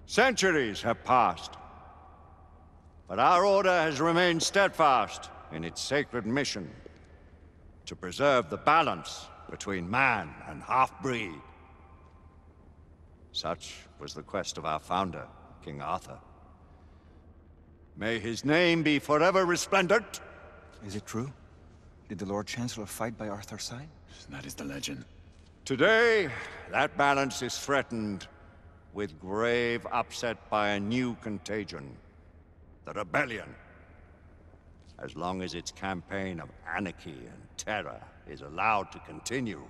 Centuries have passed, but our order has remained steadfast in its sacred mission to preserve the balance between man and half-breed. Such was the quest of our founder, King Arthur. May his name be forever resplendent. Is it true? Did the Lord Chancellor fight by Arthur's side? That is the legend. Today, that balance is threatened with grave upset by a new contagion. The rebellion. As long as its campaign of anarchy and terror is allowed to continue,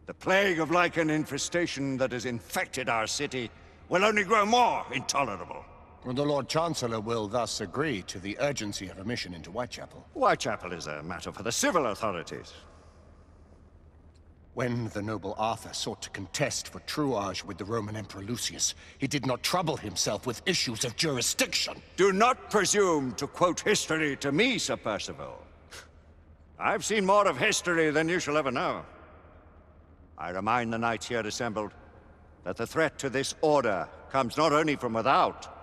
the plague of Lycan infestation that has infected our city will only grow more intolerable. The Lord Chancellor will thus agree to the urgency of a mission into Whitechapel. Whitechapel is a matter for the civil authorities. When the noble Arthur sought to contest for truage with the Roman Emperor Lucius, he did not trouble himself with issues of jurisdiction. Do not presume to quote history to me, Sir Percival. I've seen more of history than you shall ever know. I remind the knights here assembled that the threat to this order comes not only from without,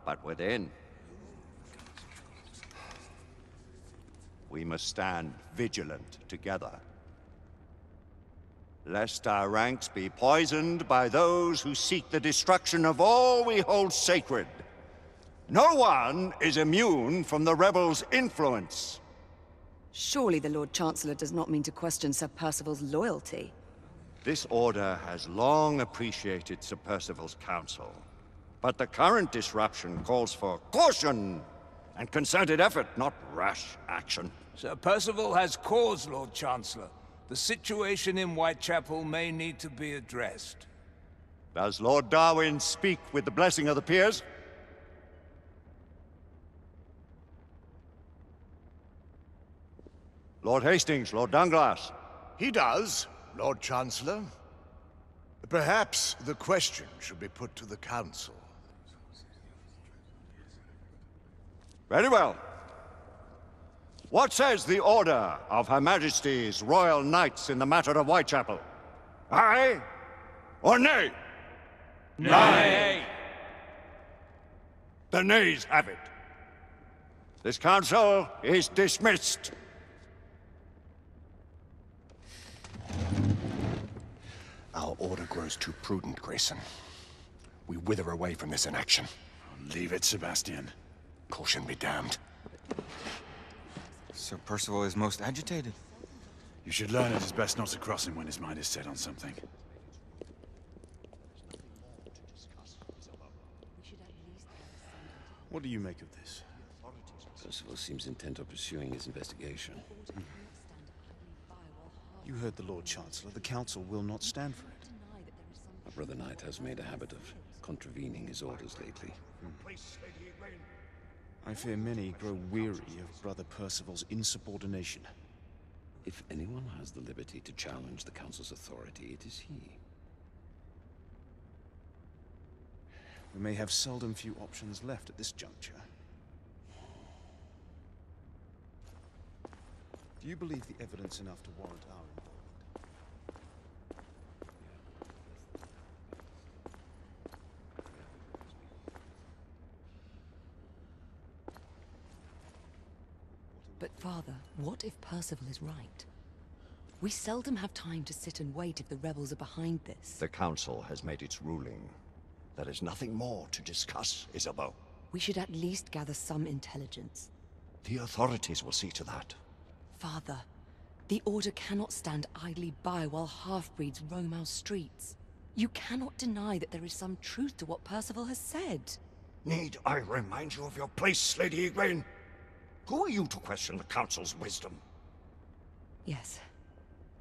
but within. We must stand vigilant together, lest our ranks be poisoned by those who seek the destruction of all we hold sacred. No one is immune from the rebels' influence. Surely the Lord Chancellor does not mean to question Sir Percival's loyalty. This order has long appreciated Sir Percival's counsel, but the current disruption calls for caution and concerted effort, not rash action. Sir Percival has cause, Lord Chancellor. The situation in Whitechapel may need to be addressed. Does Lord Darwin speak with the blessing of the peers? Lord Hastings, Lord Dunglass. He does, Lord Chancellor. Perhaps the question should be put to the Council. Very well. What says the Order of Her Majesty's Royal Knights in the matter of Whitechapel? Aye or nay? Nay! The nays have it. This council is dismissed. Our order grows too prudent, Grayson. We wither away from this inaction. Leave it, Sebastian. Caution be damned. Sir Percival is most agitated. You should learn it is best not to cross him when his mind is set on something. What do you make of this? Percival seems intent on pursuing his investigation. You heard the Lord Chancellor. The Council will not stand for it. My brother Knight has made a habit of contravening his orders lately. I fear many grow weary of Brother Percival's insubordination. If anyone has the liberty to challenge the Council's authority, it is he. We may have seldom few options left at this juncture. Do you believe the evidence enough to warrant our involvement? But Father, what if Percival is right? We seldom have time to sit and wait if the rebels are behind this. The Council has made its ruling. There is nothing more to discuss, Isabeau. We should at least gather some intelligence. The authorities will see to that. Father, the Order cannot stand idly by while half-breeds roam our streets. You cannot deny that there is some truth to what Percival has said. Need I remind you of your place, Lady Egwene? Who are you to question the Council's wisdom? Yes,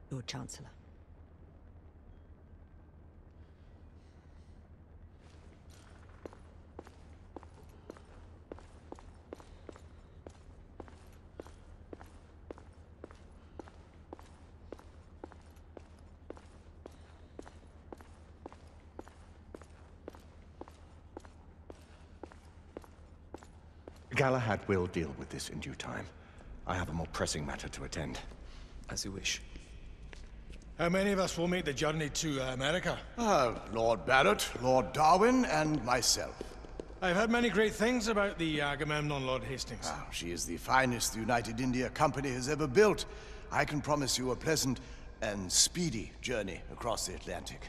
Lord Chancellor. Galahad will deal with this in due time. I have a more pressing matter to attend. As you wish. How many of us will make the journey to America? Lord Barrett, Lord Darwin, and myself. I've heard many great things about the Agamemnon, Lord Hastings. She is the finest the United India Company has ever built. I can promise you a pleasant and speedy journey across the Atlantic.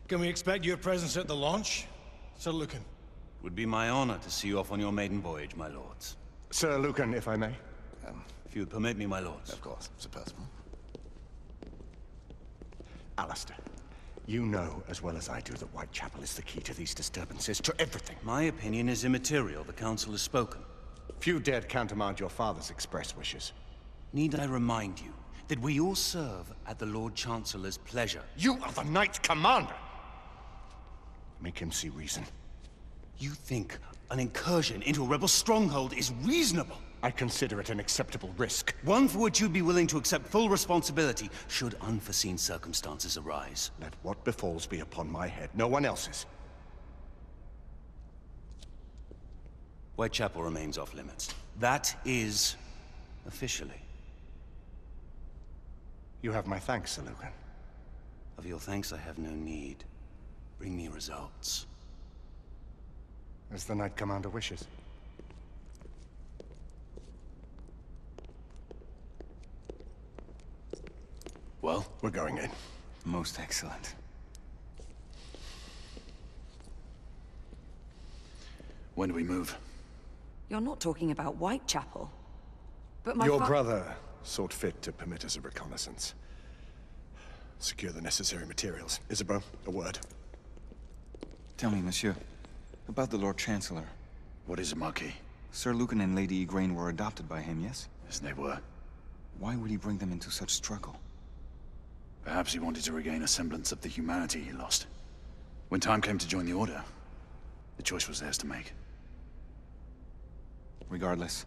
Can we expect your presence at the launch, Sir Lucan? Would be my honor to see you off on your maiden voyage, my lords. Sir Lucan, if I may. If you would permit me, my lords. Of course, Sir Percival. Alistair, you know as well as I do that Whitechapel is the key to these disturbances, to everything. My opinion is immaterial. The Council has spoken. Few dared countermand your father's express wishes. Need I remind you that we all serve at the Lord Chancellor's pleasure? You are the Knight Commander! Make him see reason. You think an incursion into a rebel stronghold is reasonable? I consider it an acceptable risk. One for which you'd be willing to accept full responsibility should unforeseen circumstances arise. Let what befalls be upon my head, no one else's. Whitechapel remains off limits. That is officially. You have my thanks, Sir Lucan. Of your thanks I have no need. Bring me results. As the Knight Commander wishes. Well, we're going in. Most excellent. When do we move? You're not talking about Whitechapel. But my Your brother sought fit to permit us a reconnaissance. Secure the necessary materials. Isabeau, a word. Tell me, monsieur, about the Lord Chancellor. What is it, Marquis? Sir Lucan and Lady Igraine were adopted by him, yes? Yes, they were. Why would he bring them into such struggle? Perhaps he wanted to regain a semblance of the humanity he lost. When time came to join the Order, the choice was theirs to make. Regardless,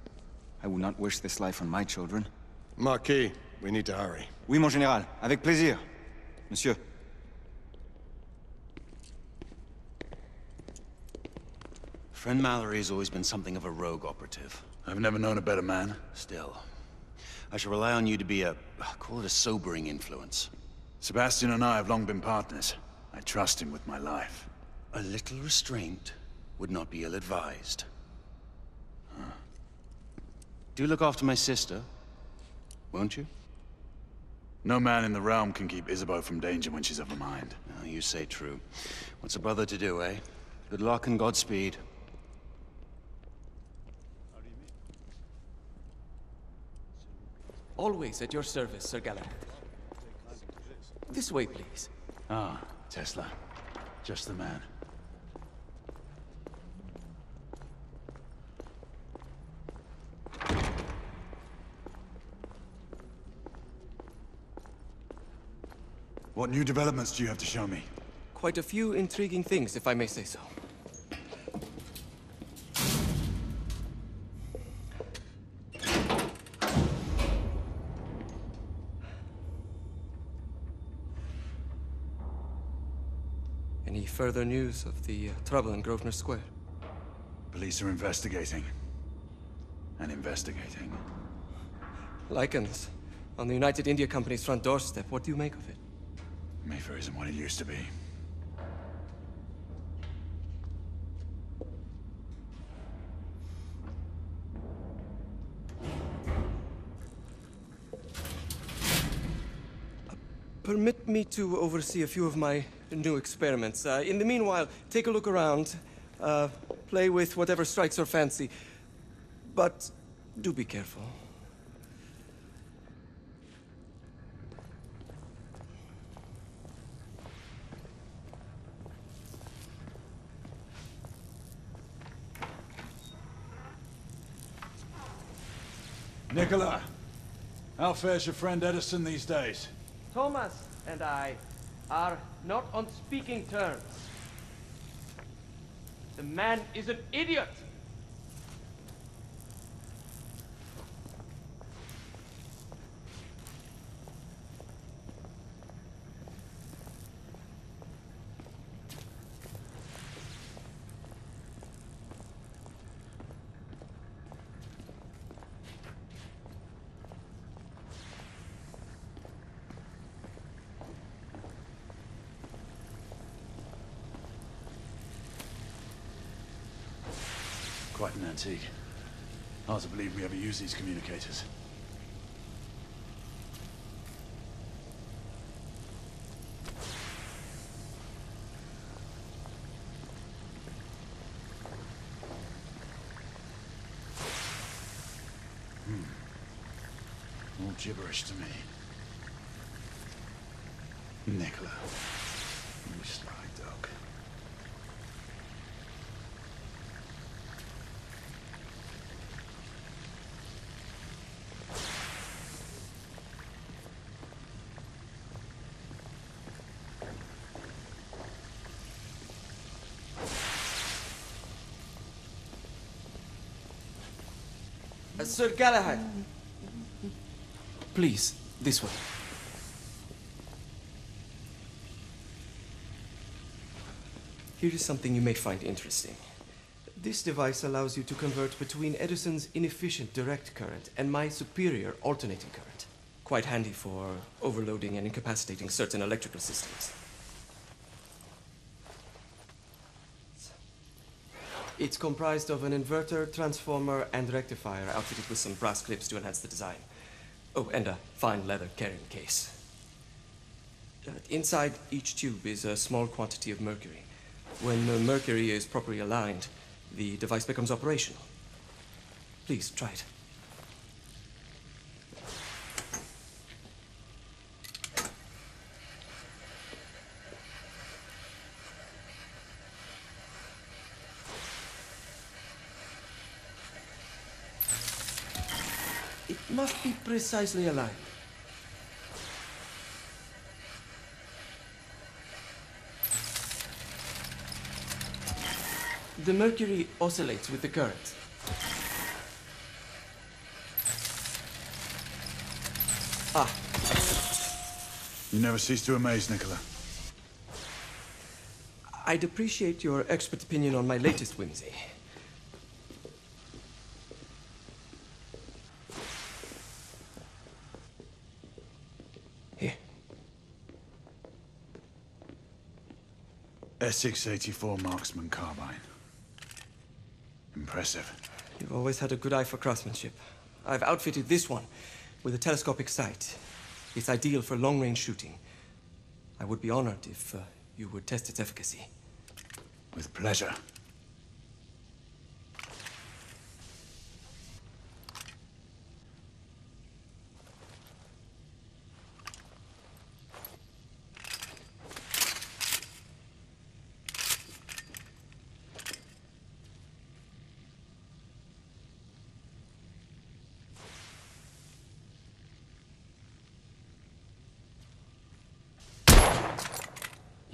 I would not wish this life on my children. Marquis, we need to hurry. Oui, mon général. Avec plaisir. Monsieur. Friend Mallory has always been something of a rogue operative. I've never known a better man. Still, I shall rely on you to be call it a sobering influence. Sebastian and I have long been partners. I trust him with my life. A little restraint would not be ill-advised. Do look after my sister, won't you? No man in the realm can keep Isabeau from danger when she's of a mind. Oh, you say true. What's a brother to do, eh? Good luck and Godspeed. Always at your service, Sir Galahad. This way, please. Ah, Tesla. Just the man. What new developments do you have to show me? Quite a few intriguing things, if I may say so. Any further news of the trouble in Grosvenor Square? Police are investigating. And investigating. Lycans, on the United India Company's front doorstep. What do you make of it? Mayfair isn't what it used to be. Permit me to oversee a few of my new experiments. In the meanwhile, take a look around. Play with whatever strikes your fancy. But do be careful. Nicola, how fares your friend Edison these days? Thomas and I are not on speaking terms. The man is an idiot! Quite an antique. Hard to believe we ever use these communicators. All gibberish to me. Nikol, you sly dog. Sir Galahad. Please, this way. Here is something you may find interesting. This device allows you to convert between Edison's inefficient direct current and my superior alternating current. Quite handy for overloading and incapacitating certain electrical systems. It's comprised of an inverter, transformer, and rectifier outfitted with some brass clips to enhance the design. Oh, and a fine leather carrying case. Inside each tube is a small quantity of mercury. When the mercury is properly aligned, the device becomes operational. Please, try it. It must be precisely aligned. The mercury oscillates with the current. Ah. You never cease to amaze, Nikol. I'd appreciate your expert opinion on my latest whimsy. Here. S684 marksman carbine. Impressive. You've always had a good eye for craftsmanship. I've outfitted this one with a telescopic sight. It's ideal for long-range shooting. I would be honored if you would test its efficacy. With pleasure.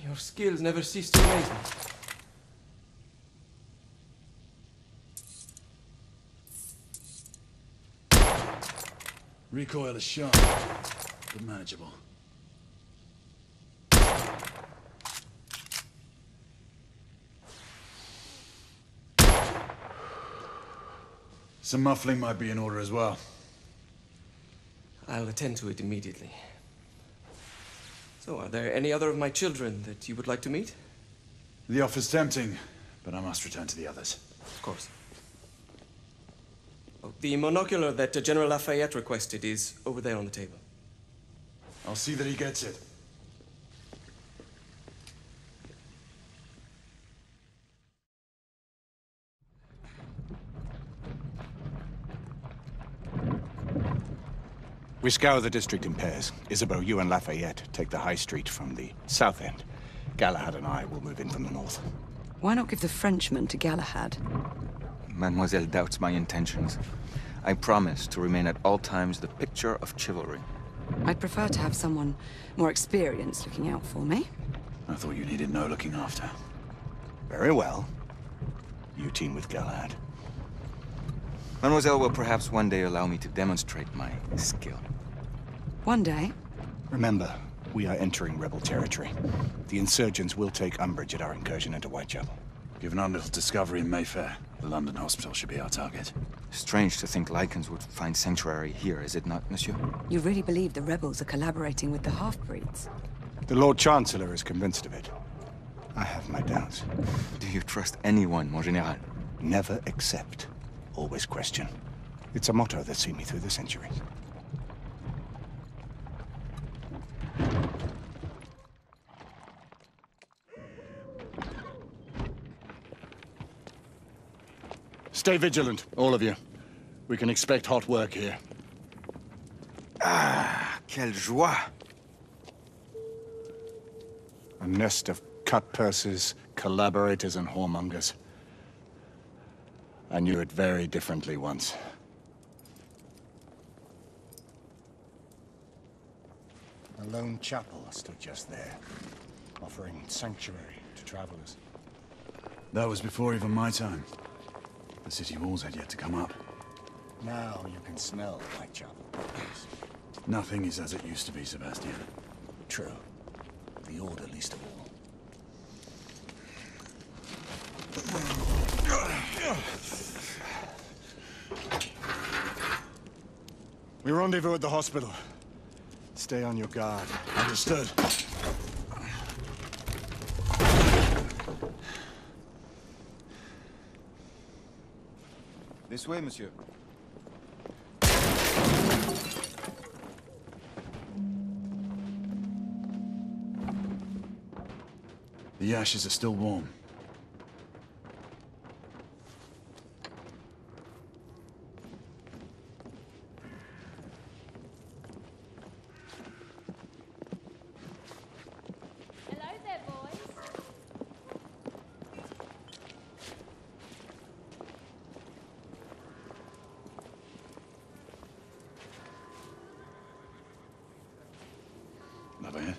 Your skills never cease to amaze me. Recoil is sharp, but manageable. Some muffling might be in order as well. I'll attend to it immediately. So, are there any other of my children that you would like to meet? The offer's tempting, but I must return to the others. Of course. Oh, the monocular that General Lafayette requested is over there on the table. I'll see that he gets it. We scour the district in pairs. Isabeau, you and Lafayette take the high street from the south end. Galahad and I will move in from the north. Why not give the Frenchman to Galahad? Mademoiselle doubts my intentions. I promise to remain at all times the picture of chivalry. I'd prefer to have someone more experienced looking out for me. I thought you needed no looking after. Very well. You team with Galahad. Mademoiselle will perhaps one day allow me to demonstrate my skill. One day? Remember, we are entering rebel territory. The insurgents will take umbrage at our incursion into Whitechapel. Given our little discovery in Mayfair, the London hospital should be our target. Strange to think Lycans would find sanctuary here, is it not, monsieur? You really believe the rebels are collaborating with the half-breeds? The Lord Chancellor is convinced of it. I have my doubts. Do you trust anyone, mon général? Never accept, always question. It's a motto that's seen me through the centuries. Stay vigilant, all of you. We can expect hot work here. Ah, quelle joie! A nest of cut-pursers, collaborators, and whoremongers. I knew it very differently once. A lone chapel stood just there, offering sanctuary to travelers. That was before even my time. The city walls had yet to come up. Now you can smell Whitechapel. Nothing is as it used to be, Sebastian. True. The Order least of all. We rendezvous at the hospital. Stay on your guard. Understood. This way, monsieur. The ashes are still warm. Hello there, boys. Not bad.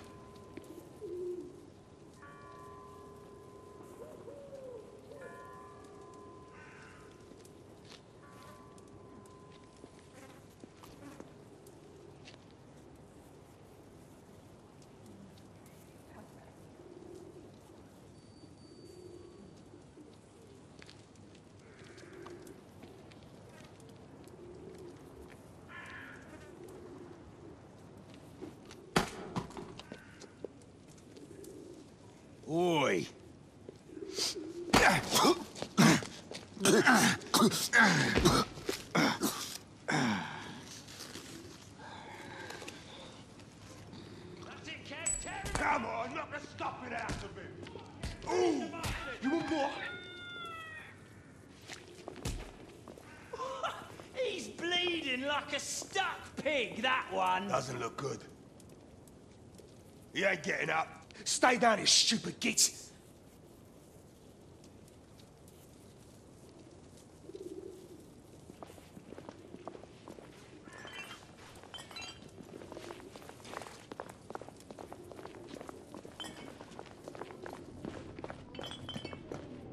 Oi! Come on, knock the stuffing out of him! Ooh! You want more? He's bleeding like a stuck pig, that one. Doesn't look good. He ain't getting up. Stay down, you stupid git!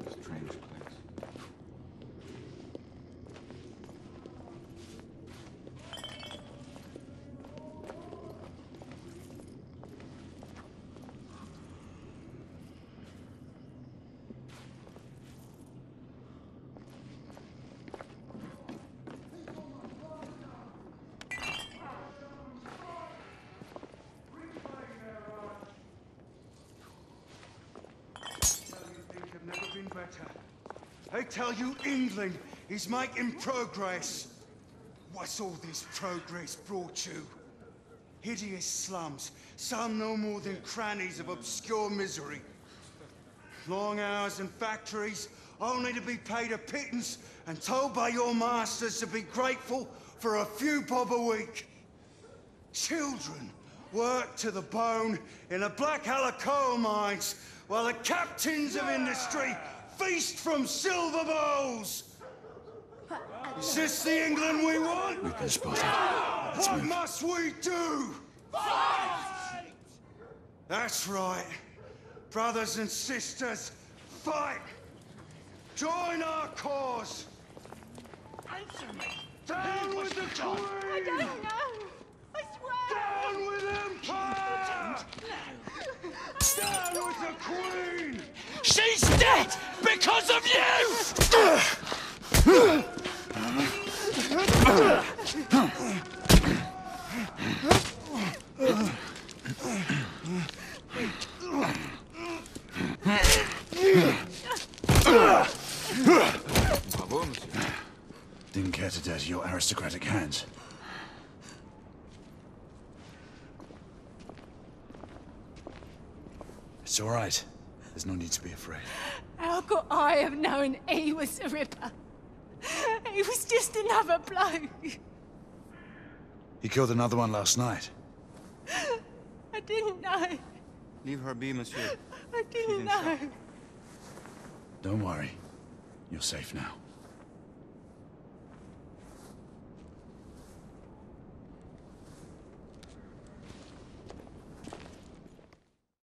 Strange place. Never been better. They tell you England is making progress. What's all this progress brought you? Hideous slums, some no more than crannies of obscure misery. Long hours in factories, only to be paid a pittance and told by your masters to be grateful for a few bob a week. Children work to the bone in the Black Halla coal mines, while the captains of industry feast from silver bowls. Is this the England we want? We've been spotted. What must we do? Fight! That's right. Brothers and sisters, fight! Join our cause! Answer me! Down with the Queen! I don't know. I swear. Down with Empire! Down with the Queen! She's dead because of you! Didn't care to dirty your aristocratic hands. It's all right. There's no need to be afraid. How could I have known he was the Ripper? He was just another bloke. He killed another one last night. I didn't know. Leave her be, monsieur. I didn't know. Don't worry. You're safe now.